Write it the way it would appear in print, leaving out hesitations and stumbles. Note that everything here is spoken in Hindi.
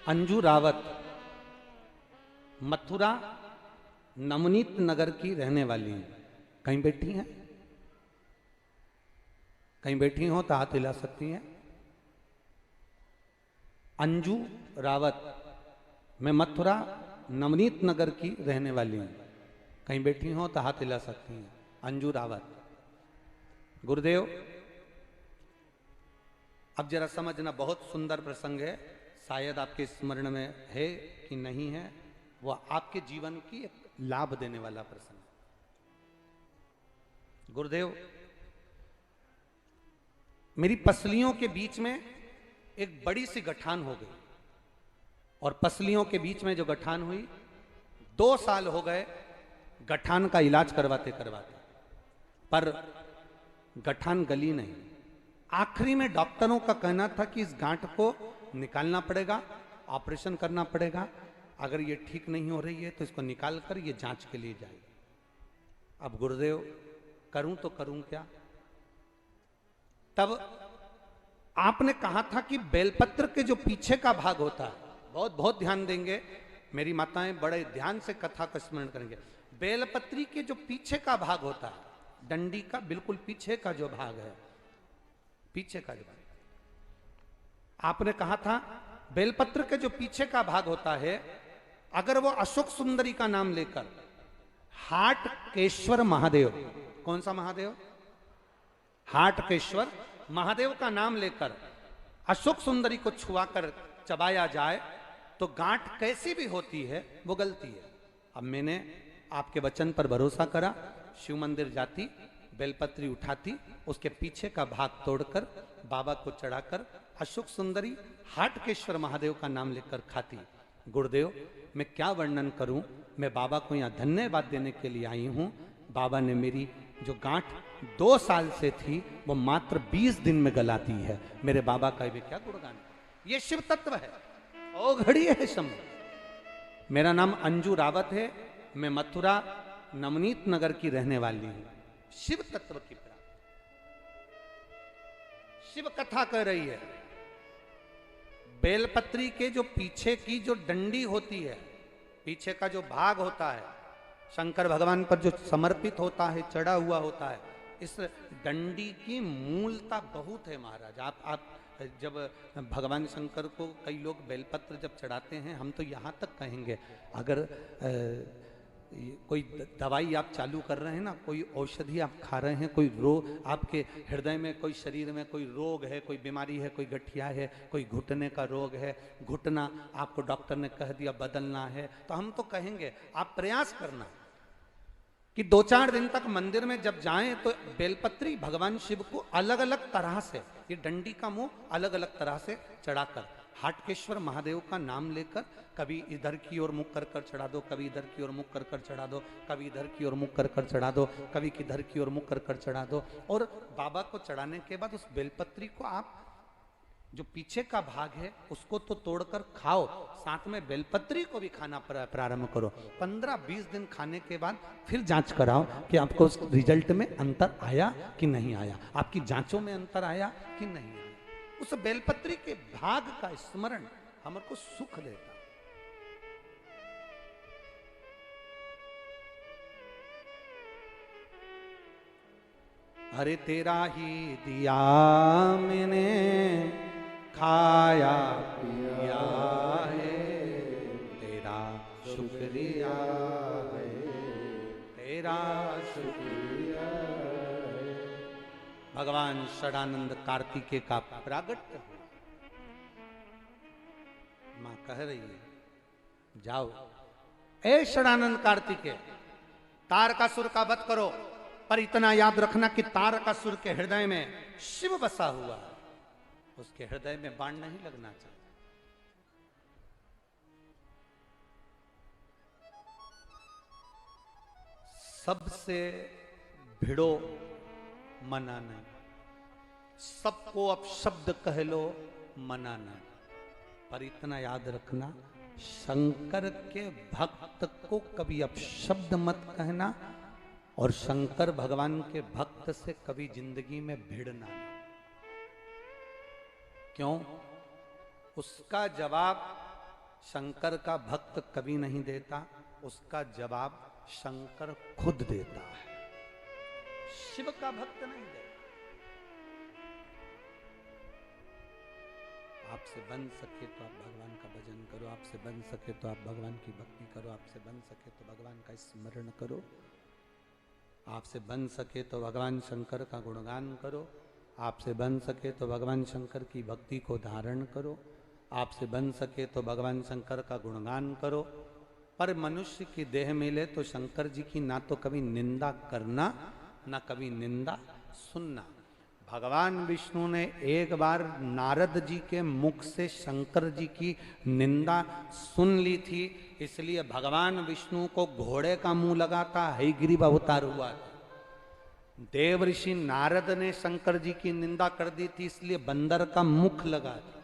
अंजू रावत मथुरा नवनीत नगर की रहने वाली हैं। कहीं बैठी हैं? कहीं बैठी हो तो हाथ हिला सकती हैं। अंजू रावत, मैं मथुरा नवनीत नगर की रहने वाली हूं। कहीं बैठी हो तो हाथ हिला सकती हैं। अंजू रावत। गुरुदेव, अब जरा समझना, बहुत सुंदर प्रसंग है, शायद आपके स्मरण में है कि नहीं है, वह आपके जीवन की एक लाभ देने वाला प्रसंग है। गुरुदेव, मेरी पसलियों के बीच में एक बड़ी सी गठान हो गई, और पसलियों के बीच में जो गठान हुई, 2 साल हो गए गठान का इलाज करवाते करवाते, पर गठान गली नहीं। आखिरी में डॉक्टरों का कहना था कि इस गांठ को निकालना पड़ेगा, ऑपरेशन करना पड़ेगा, अगर ये ठीक नहीं हो रही है तो इसको निकाल कर ये जांच के लिए जाएगी। अब गुरुदेव, करूं तो करूं क्या? तब आपने कहा था कि बेलपत्र के जो पीछे का भाग होता है, बहुत बहुत ध्यान देंगे, मेरी माताएं बड़े ध्यान से कथा का स्मरण करेंगे। बेलपत्री के जो पीछे का भाग होता है, डंडी का बिल्कुल पीछे का जो भाग है, पीछे का जो भाग, आपने कहा था बेलपत्र के जो पीछे का भाग होता है, अगर वो अशोक सुंदरी का नाम लेकर हाटकेश्वर महादेव, कौन सा महादेव? हाटकेश्वर महादेव का नाम लेकर अशोक सुंदरी को छुआकर चबाया जाए तो गांठ कैसी भी होती है वो गलती है। अब मैंने आपके वचन पर भरोसा करा, शिव मंदिर जाती, बेलपत्री उठाती, उसके पीछे का भाग तोड़कर बाबा को चढ़ाकर अशोक सुंदरी हाटकेश्वर महादेव का नाम लेकर खाती। गुरुदेव, मैं क्या वर्णन करूं, मैं बाबा को यहाँ धन्यवाद देने के लिए आई हूं। बाबा ने मेरी जो गांठ 2 साल से थी वो मात्र 20 दिन में गला दी है। मेरे बाबा का भी क्या गुणगान, ये शिव तत्व है, ओ घड़ी है शंभु। मेरा नाम अंजू रावत है, मैं मथुरा नवनीत नगर की रहने वाली हूं। शिव तत्व की प्राप्ति, शिव कथा कह रही है। बेलपत्री के जो पीछे की जो डंडी होती है, पीछे का जो भाग होता है, शंकर भगवान पर जो समर्पित होता है, चढ़ा हुआ होता है, इस डंडी की मूलता बहुत है महाराज। आप जब भगवान शंकर को कई लोग बेलपत्र जब चढ़ाते हैं, हम तो यहाँ तक कहेंगे, अगर कोई दवाई आप चालू कर रहे हैं ना, कोई औषधि आप खा रहे हैं, कोई रोग आपके हृदय में, कोई शरीर में कोई रोग है, कोई बीमारी है, कोई गठिया है, कोई घुटने का रोग है, घुटना आपको डॉक्टर ने कह दिया बदलना है, तो हम तो कहेंगे आप प्रयास करना कि 2-4 दिन तक मंदिर में जब जाएं तो बेलपत्री भगवान शिव को अलग अलग तरह से, ये डंडी का मुंह अलग अलग तरह से चढ़ाकर, हाटकेश्वर महादेव का नाम लेकर, कभी इधर की ओर मुख कर कर चढ़ा दो, कभी इधर की ओर मुख कर कर चढ़ा दो, कभी इधर की ओर मुख कर कर चढ़ा दो, कभी किधर की ओर मुख कर कर चढ़ा दो। और बाबा को चढ़ाने के बाद उस बेलपत्री को आप जो पीछे का भाग है उसको तो तोड़कर खाओ, साथ में बेलपत्री को भी खाना प्रारंभ करो। 15-20 दिन खाने के बाद फिर जांच कराओ कि आपको उस रिजल्ट में अंतर आया कि नहीं आया, आपकी जांचों में अंतर आया कि नहीं आया। उस बेलपत्री के भाग का स्मरण हमको सुख देता। अरे तेरा ही दिया मैंने खाया पिया है, तेरा शुक्रिया है, तेरा शुक्रिया है। भगवान षडानंद कार्तिकेय का प्रागट्य हो। मां कह रही है जाओ ए षडानंद कार्तिकेय, तारकासुर का वध करो, पर इतना याद रखना कि तारकासुर के हृदय में शिव बसा हुआ है, उसके हृदय में बाण नहीं लगना चाहिए। सबसे भिड़ो मना नहीं, सबको अब शब्द कह लो मना नहीं, पर इतना याद रखना शंकर के भक्त को कभी अपशब्द मत कहना, और शंकर भगवान के भक्त से कभी जिंदगी में भिड़ना नहीं। क्यों? उसका जवाब शंकर का भक्त कभी नहीं देता, उसका जवाब शंकर खुद देता है, शिव का भक्त नहीं देता। आपसे बन सके तो आप भगवान का भजन करो, आपसे बन सके तो आप भगवान की भक्ति करो, आपसे बन सके तो भगवान का स्मरण करो, आपसे बन सके तो भगवान शंकर का गुणगान करो, आपसे बन सके तो भगवान शंकर की भक्ति को धारण करो, आपसे बन सके तो भगवान शंकर का गुणगान करो। पर मनुष्य की देह मिले तो शंकर जी की ना तो कभी निंदा करना, ना कभी निंदा सुनना। भगवान विष्णु ने एक बार नारद जी के मुख से शंकर जी की निंदा सुन ली थी, इसलिए भगवान विष्णु को घोड़े का मुंह लगाता हयग्रीव अवतार हुआ था। देव ऋषि नारद ने शंकर जी की निंदा कर दी थी, इसलिए बंदर का मुख लगा था।